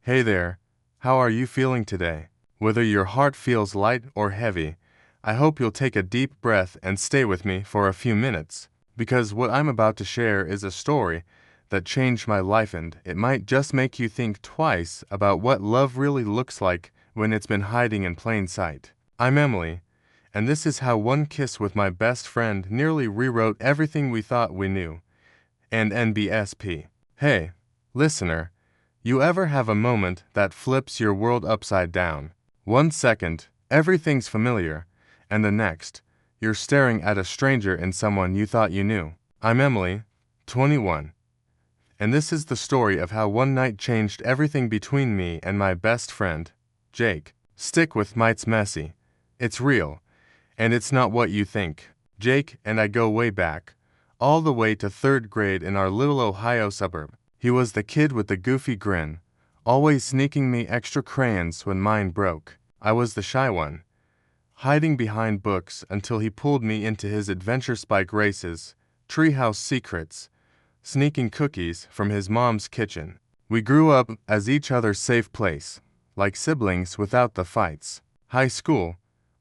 Hey there, how are you feeling today? Whether your heart feels light or heavy, I hope you'll take a deep breath and stay with me for a few minutes, because what I'm about to share is a story that changed my life, and it might just make you think twice about what love really looks like when it's been hiding in plain sight. I'm Emily, and this is how one kiss with my best friend nearly rewrote everything we thought we knew. And NBSP. Hey, listener, you ever have a moment that flips your world upside down? 1 second, everything's familiar, and the next, you're staring at a stranger in someone you thought you knew. I'm Emily, 21, and this is the story of how one night changed everything between me and my best friend, Jake. Stick with Might's messy. It's real, and it's not what you think. Jake and I go way back, all the way to third grade in our little Ohio suburb. He was the kid with the goofy grin, always sneaking me extra crayons when mine broke. I was the shy one, hiding behind books until he pulled me into his adventure spike races, treehouse secrets, sneaking cookies from his mom's kitchen. We grew up as each other's safe place, like siblings without the fights. High school,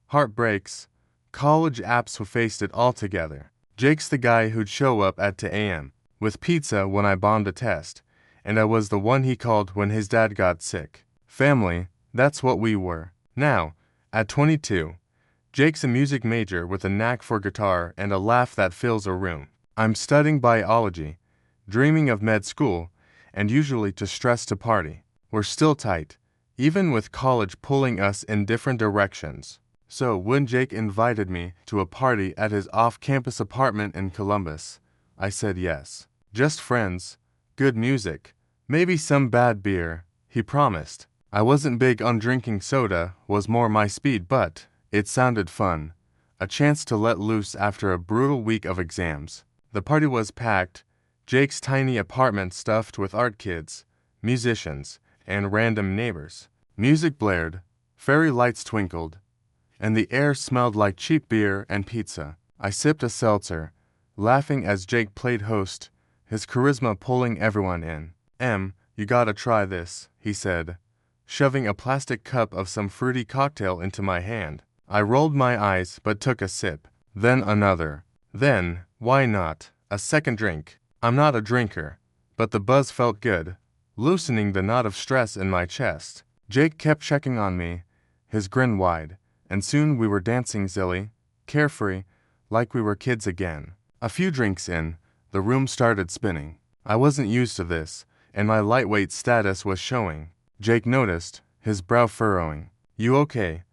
heartbreaks, college apps who faced it all together. Jake's the guy who'd show up at 2 a.m. with pizza when I bombed a test, and I was the one he called when his dad got sick. Family, that's what we were. Now, at 22, Jake's a music major with a knack for guitar and a laugh that fills a room. I'm studying biology, dreaming of med school, and usually too stressed to party. We're still tight, even with college pulling us in different directions. So when Jake invited me to a party at his off-campus apartment in Columbus, I said yes. Just friends, good music, maybe some bad beer, he promised. I wasn't big on drinking soda, was more my speed, but it sounded fun. A chance to let loose after a brutal week of exams. The party was packed, Jake's tiny apartment stuffed with art kids, musicians, and random neighbors. Music blared, fairy lights twinkled, and the air smelled like cheap beer and pizza. I sipped a seltzer, laughing as Jake played host, his charisma pulling everyone in. You gotta try this, he said, shoving a plastic cup of some fruity cocktail into my hand. I rolled my eyes but took a sip, then another. Then, why not, a second drink? I'm not a drinker, but the buzz felt good, loosening the knot of stress in my chest. Jake kept checking on me, his grin wide, and soon we were dancing silly, carefree, like we were kids again. A few drinks in, the room started spinning. I wasn't used to this, and my lightweight status was showing. Jake noticed, his brow furrowing. You okay?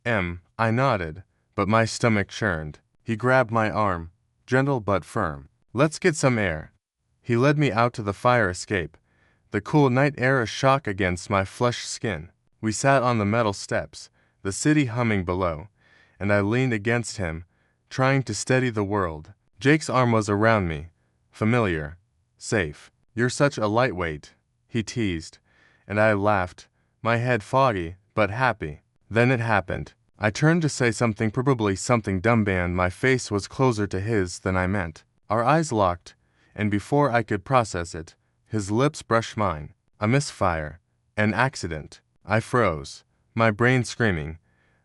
I nodded, but my stomach churned. He grabbed my arm, gentle but firm. Let's get some air. He led me out to the fire escape, the cool night air a shock against my flushed skin. We sat on the metal steps, the city humming below, and I leaned against him, trying to steady the world. Jake's arm was around me, familiar, safe. You're such a lightweight, he teased, and I laughed, my head foggy, but happy. Then it happened. I turned to say something, probably something dumb, and my face was closer to his than I meant. Our eyes locked, and before I could process it, his lips brushed mine. A misfire, an accident. I froze, my brain screaming,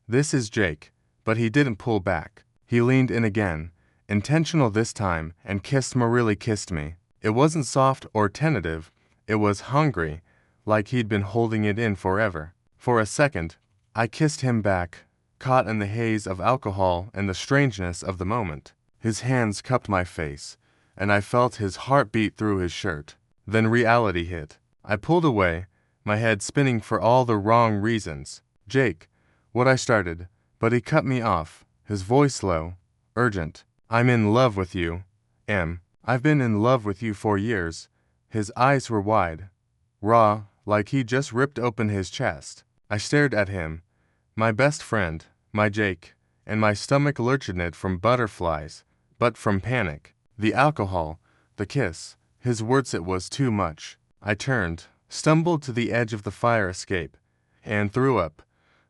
this is Jake, but he didn't pull back. He leaned in again, intentional this time, and really kissed me. It wasn't soft or tentative, it was hungry, like he'd been holding it in forever. For a second, I kissed him back, caught in the haze of alcohol and the strangeness of the moment. His hands cupped my face, and I felt his heart beat through his shirt. Then reality hit. I pulled away, my head spinning for all the wrong reasons. Jake, what I started, but he cut me off, his voice low, urgent. I'm in love with you, I've been in love with you for years. His eyes were wide, raw, like he just ripped open his chest. I stared at him, my best friend, my Jake, and my stomach lurched it from butterflies, but from panic. The alcohol, the kiss, his words, it was too much. I turned, stumbled to the edge of the fire escape, and threw up,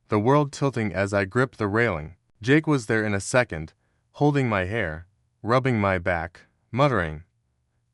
the world tilting as I gripped the railing. Jake was there in a second, holding my hair, rubbing my back, muttering,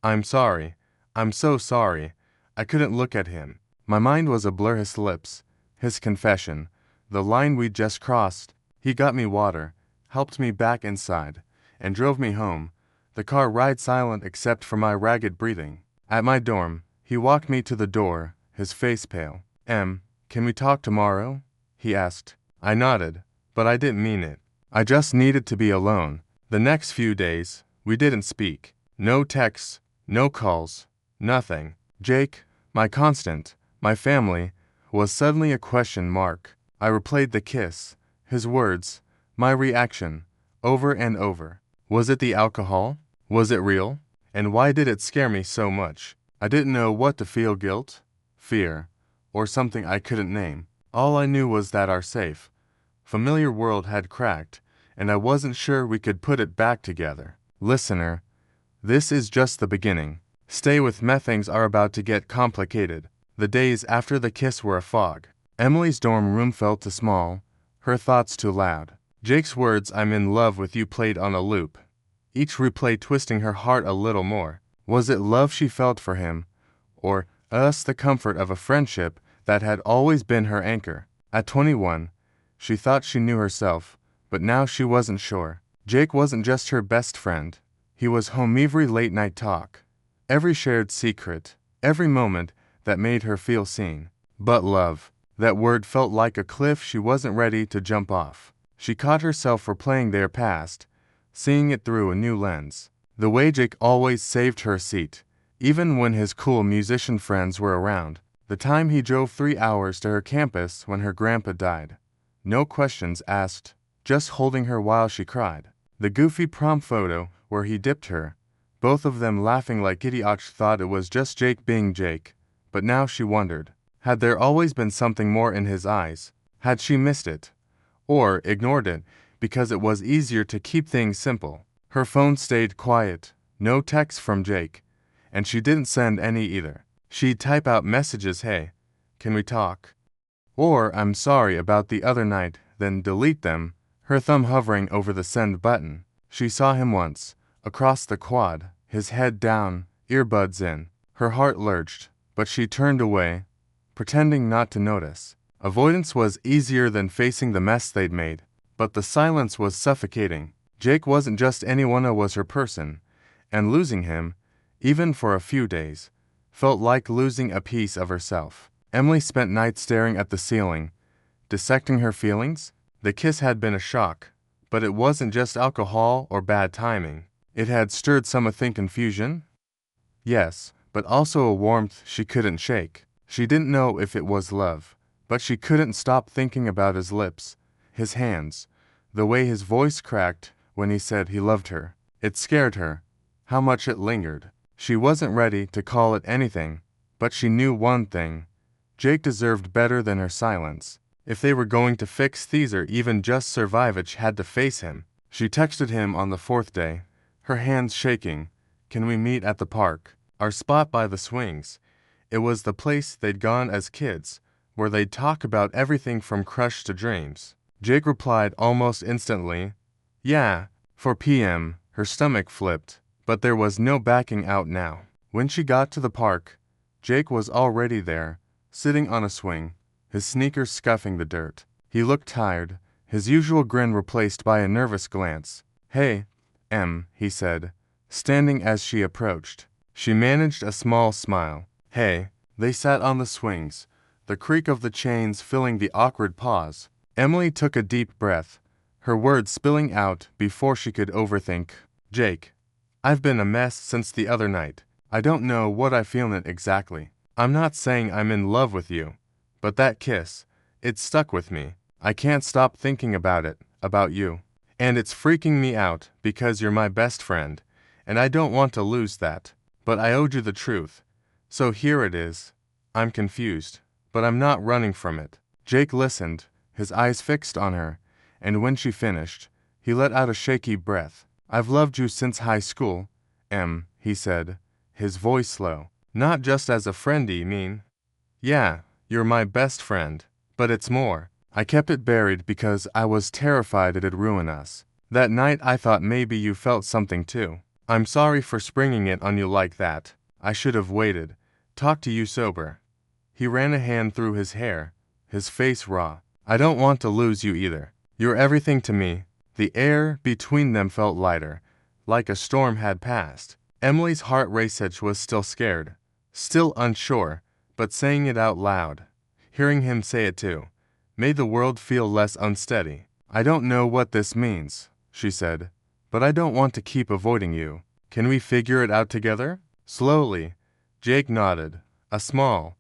I'm sorry, I'm so sorry. I couldn't look at him. My mind was a blur. His lips, his confession, the line we'd just crossed. He got me water, helped me back inside, and drove me home, the car ride silent except for my ragged breathing. At my dorm, he walked me to the door, his face pale. Can we talk tomorrow? He asked. I nodded, but I didn't mean it. I just needed to be alone. The next few days, we didn't speak. No texts, no calls, nothing. Jake, my constant, my family, was suddenly a question mark. I replayed the kiss, his words, my reaction, over and over. Was it the alcohol? Was it real? And why did it scare me so much? I didn't know what to feel: guilt, fear, or something I couldn't name. All I knew was that our safe, familiar world had cracked, and I wasn't sure we could put it back together. Listener, this is just the beginning. Stay with me, things are about to get complicated. The days after the kiss were a fog. Emily's dorm room felt too small, her thoughts too loud. Jake's words, "I'm in love with you," played on a loop, each replay twisting her heart a little more. Was it love she felt for him, or the comfort of a friendship that had always been her anchor? At 21, she thought she knew herself, but now she wasn't sure. Jake wasn't just her best friend. He was home every late-night talk, every shared secret, every moment that made her feel seen. But love, that word felt like a cliff she wasn't ready to jump off. She caught herself replaying their past, seeing it through a new lens. The way Jake always saved her seat, even when his cool musician friends were around. The time he drove 3 hours to her campus when her grandpa died. No questions asked, just holding her while she cried. The goofy prom photo where he dipped her, both of them laughing like idiots. Thought it was just Jake being Jake, but now she wondered, had there always been something more in his eyes? Had she missed it? Or ignored it because it was easier to keep things simple? Her phone stayed quiet, no texts from Jake, and she didn't send any either. She'd type out messages, "Hey, can we talk?" or "I'm sorry about the other night," then delete them, her thumb hovering over the send button. She saw him once, across the quad, his head down, earbuds in. Her heart lurched, but she turned away, pretending not to notice. Avoidance was easier than facing the mess they'd made, but the silence was suffocating. Jake wasn't just anyone, it was her person, and losing him, even for a few days, felt like losing a piece of herself. Emily spent nights staring at the ceiling, dissecting her feelings. The kiss had been a shock, but it wasn't just alcohol or bad timing. It had stirred something: confusion, yes, but also a warmth she couldn't shake. She didn't know if it was love, but she couldn't stop thinking about his lips, his hands, the way his voice cracked when he said he loved her. It scared her, how much it lingered. She wasn't ready to call it anything, but she knew one thing: Jake deserved better than her silence. If they were going to fix these or even just survive it, she had to face him. She texted him on the 4th day, her hands shaking. "Can we meet at the park? Our spot by the swings." It was the place they'd gone as kids, where they'd talk about everything from crush to dreams. Jake replied almost instantly, "Yeah, 4 p.m. Her stomach flipped, but there was no backing out now. When she got to the park, Jake was already there, sitting on a swing, his sneakers scuffing the dirt. He looked tired, his usual grin replaced by a nervous glance. "Hey, he said, standing as she approached. She managed a small smile. "Hey." They sat on the swings, the creak of the chains filling the awkward pause. Emily took a deep breath, her words spilling out before she could overthink. "Jake, I've been a mess since the other night. I don't know what I feel in it exactly. I'm not saying I'm in love with you, but that kiss, it stuck with me. I can't stop thinking about it, about you. And it's freaking me out because you're my best friend, and I don't want to lose that. But I owed you the truth. So here it is. I'm confused, but I'm not running from it." Jake listened, his eyes fixed on her, and when she finished, he let out a shaky breath. "I've loved you since high school, he said, his voice slow. "Not just as a friend, you mean?" "Yeah, you're my best friend, but it's more. I kept it buried because I was terrified it'd ruin us. That night I thought maybe you felt something too. I'm sorry for springing it on you like that. I should have waited. Talk to you sober." He ran a hand through his hair, his face raw. I don't want to lose you either. You're everything to me. The air between them felt lighter, like a storm had passed. Emily's heart raced. She was still scared, still unsure, but saying it out loud, hearing him say it too, made the world feel less unsteady. I don't know what this means, she said, but I don't want to keep avoiding you. Can we figure it out together? Slowly, Jake nodded, a small,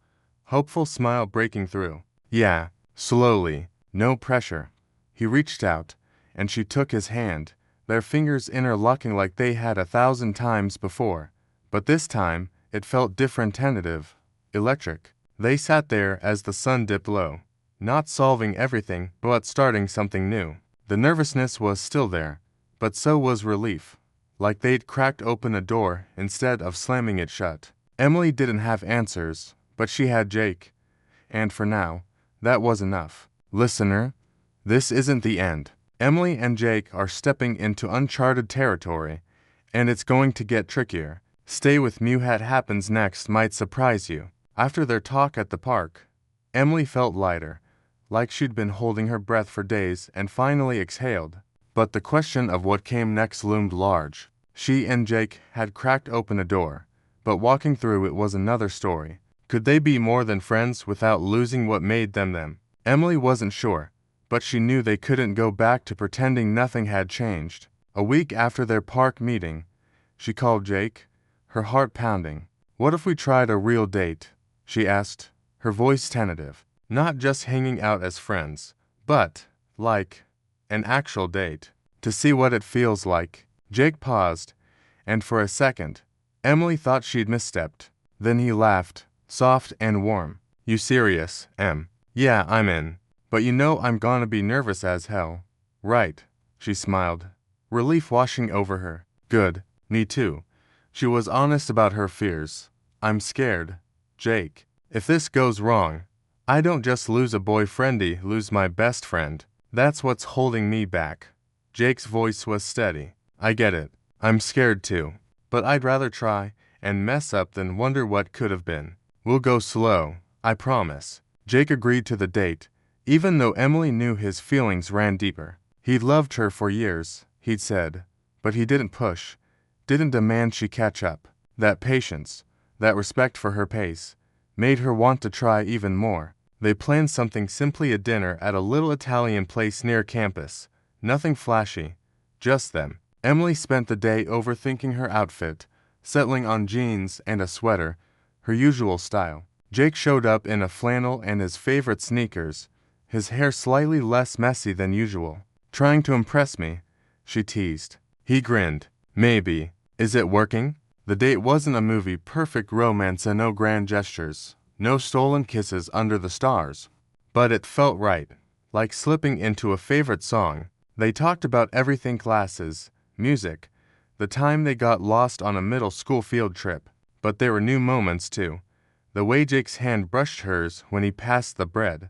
hopeful smile breaking through. Yeah, slowly, no pressure. He reached out, and she took his hand, their fingers interlocking like they had 1,000 times before. But this time, it felt different, tentative, electric. They sat there as the sun dipped low, not solving everything, but starting something new. The nervousness was still there, but so was relief, like they'd cracked open a door instead of slamming it shut. Emily didn't have answers, but she had Jake, and for now, that was enough. Listener, this isn't the end. Emily and Jake are stepping into uncharted territory, and it's going to get trickier. Stay with me. What happens next might surprise you. After their talk at the park, Emily felt lighter, like she'd been holding her breath for days and finally exhaled. But the question of what came next loomed large. She and Jake had cracked open a door, but walking through it was another story. Could they be more than friends without losing what made them them? Emily wasn't sure, but she knew they couldn't go back to pretending nothing had changed. A week after their park meeting, she called Jake, her heart pounding. What if we tried a real date? She asked, her voice tentative. Not just hanging out as friends, but, like, an actual date. To see what it feels like. Jake paused, and for a second, Emily thought she'd misstepped. Then he laughed, soft and warm. You serious, Em? Yeah, I'm in. But you know I'm gonna be nervous as hell. Right, she smiled, relief washing over her. Good, me too. She was honest about her fears. I'm scared, Jake. If this goes wrong, I don't just lose a boyfriendy, lose my best friend. That's what's holding me back. Jake's voice was steady. I get it. I'm scared too. But I'd rather try and mess up than wonder what could have been. We'll go slow, I promise. Jake agreed to the date, even though Emily knew his feelings ran deeper. He'd loved her for years, he'd said, but he didn't push, didn't demand she catch up. That patience, that respect for her pace, made her want to try even more. They planned something, simply a dinner at a little Italian place near campus. Nothing flashy, just them. Emily spent the day overthinking her outfit, settling on jeans and a sweater, her usual style. Jake showed up in a flannel and his favorite sneakers, his hair slightly less messy than usual. Trying to impress me, she teased. He grinned. Maybe. Is it working? The date wasn't a movie, perfect romance and no grand gestures, no stolen kisses under the stars. But it felt right, like slipping into a favorite song. They talked about everything: classes, music, the time they got lost on a middle school field trip. But there were new moments too. The way Jake's hand brushed hers when he passed the bread,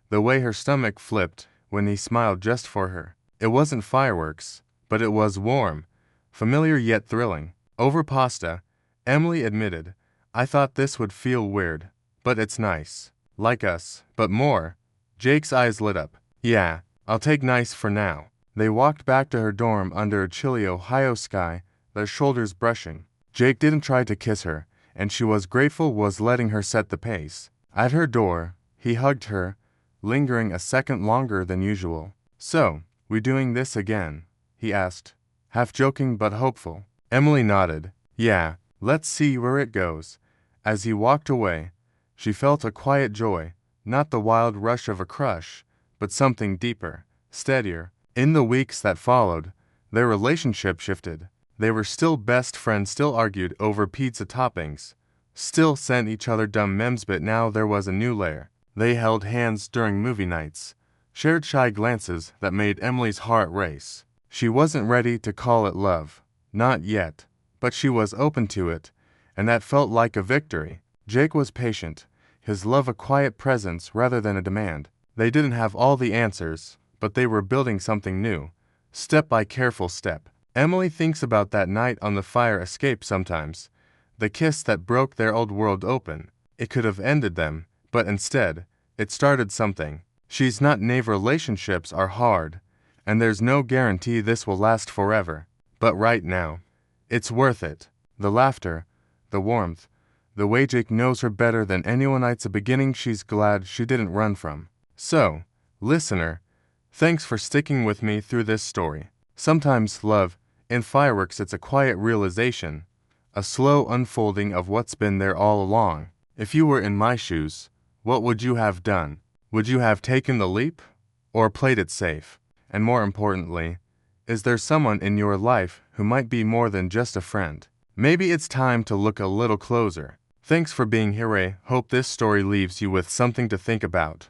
the way her stomach flipped when he smiled just for her. It wasn't fireworks, but it was warm, familiar yet thrilling. Over pasta, Emily admitted, I thought this would feel weird, but it's nice. Like us, but more. Jake's eyes lit up. Yeah, I'll take nice for now. They walked back to her dorm under a chilly Ohio sky, their shoulders brushing. Jake didn't try to kiss her, and she was grateful was letting her set the pace. At her door, he hugged her, lingering a second longer than usual. So, we doing this again? He asked, half joking but hopeful. Emily nodded. Yeah, let's see where it goes. As he walked away, she felt a quiet joy, not the wild rush of a crush, but something deeper, steadier. In the weeks that followed, their relationship shifted. They were still best friends, still argued over pizza toppings, still sent each other dumb memes, but now there was a new layer. They held hands during movie nights, shared shy glances that made Emily's heart race. She wasn't ready to call it love. Not yet, but she was open to it, and that felt like a victory. Jake was patient, his love a quiet presence rather than a demand. They didn't have all the answers, but they were building something new, step by careful step. Emily thinks about that night on the fire escape sometimes, the kiss that broke their old world open. It could have ended them, but instead, it started something. She's not naive. Relationships are hard, and there's no guarantee this will last forever. But right now, it's worth it. The laughter, the warmth, the way Jake knows her better than anyone. It's a beginning she's glad she didn't run from. So, listener, thanks for sticking with me through this story. Sometimes love, in fireworks, it's a quiet realization, a slow unfolding of what's been there all along. If you were in my shoes, what would you have done? Would you have taken the leap, or played it safe? And more importantly, is there someone in your life who might be more than just a friend? Maybe it's time to look a little closer. Thanks for being here. I hope this story leaves you with something to think about.